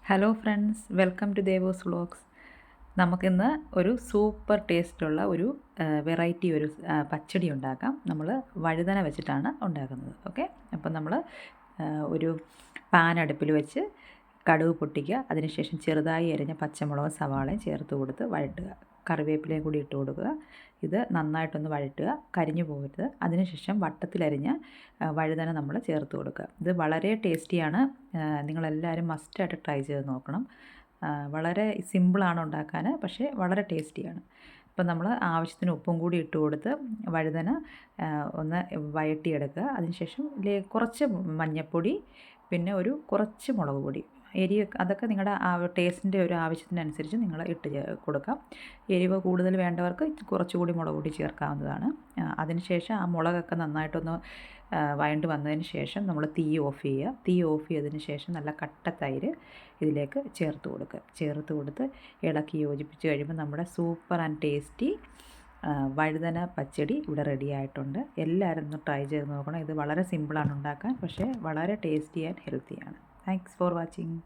Hello friends, welcome to Devo's vlogs. നമുക്കിന്ന് ഒരു super ടേസ്റ്റുള്ള ഒരു വെറൈറ്റി ഒരു പച്ചടി ഉണ്ടാക്കാം. നമ്മൾ വഴുതന വെച്ചിട്ടാണ് ഉണ്ടാക്കുന്നത്. ഓക്കെ, അപ്പം നമ്മൾ ഒരു പാൻ അടുപ്പിൽ വെച്ച് കടുക് പൊട്ടിക്കുക. അതിനുശേഷം ചെറുതായി അരിഞ്ഞ പച്ചമുളക് സവാളയും ചേർത്ത് കൊടുത്ത് വഴറ്റുക. കറിവേപ്പിലയും കൂടി ഇട്ട് കൊടുക്കുക. ഇത് നന്നായിട്ടൊന്ന് വഴറ്റുക, കരിഞ്ഞു പോകരുത്. അതിനുശേഷം വട്ടത്തിലരിഞ്ഞ വഴുതന നമ്മൾ ചേർത്ത് കൊടുക്കുക. ഇത് വളരെ ടേസ്റ്റിയാണ്. നിങ്ങളെല്ലാവരും മസ്റ്റായിട്ട് ട്രൈ ചെയ്ത് നോക്കണം. വളരെ സിമ്പിളാണ് ഉണ്ടാക്കാൻ, പക്ഷേ വളരെ ടേസ്റ്റിയാണ്. അപ്പം നമ്മൾ ആവശ്യത്തിന് ഉപ്പും കൂടി ഇട്ട് കൊടുത്ത് വഴുതന ഒന്ന് വഴറ്റിയെടുക്കുക. അതിനുശേഷം കുറച്ച് മഞ്ഞൾപ്പൊടി, പിന്നെ കുറച്ച് മുളക് പൊടി, എരിവ് അതൊക്കെ നിങ്ങളുടെ ടേസ്റ്റിൻ്റെ ഒരു ആവശ്യത്തിനനുസരിച്ച് നിങ്ങൾ ഇട്ട് കൊടുക്കാം. എരിവ് കൂടുതൽ വേണ്ടവർക്ക് കുറച്ചുകൂടി മുളക് പൊടി ചേർക്കാവുന്നതാണ്. അതിനുശേഷം ആ മുളകൊക്കെ നന്നായിട്ടൊന്ന് വഴണ്ട് വന്നതിന് ശേഷം നമ്മൾ തീ ഓഫ് ചെയ്യുക. തീ ഓഫ് ചെയ്തതിന് ശേഷം നല്ല കട്ട തൈര് ഇതിലേക്ക് ചേർത്ത് കൊടുത്ത് ഇളക്കി യോജിപ്പിച്ച് കഴിയുമ്പോൾ നമ്മുടെ സൂപ്പർ ആൻഡ് ടേസ്റ്റി വഴുതന പച്ചടി ഇവിടെ റെഡി ആയിട്ടുണ്ട്. എല്ലാവരും ഒന്ന് ട്രൈ ചെയ്ത് നോക്കണം. ഇത് വളരെ സിമ്പിളാണ് ഉണ്ടാക്കാൻ, പക്ഷേ വളരെ ടേസ്റ്റി ആൻഡ് ഹെൽത്തിയാണ്. Thanks for watching.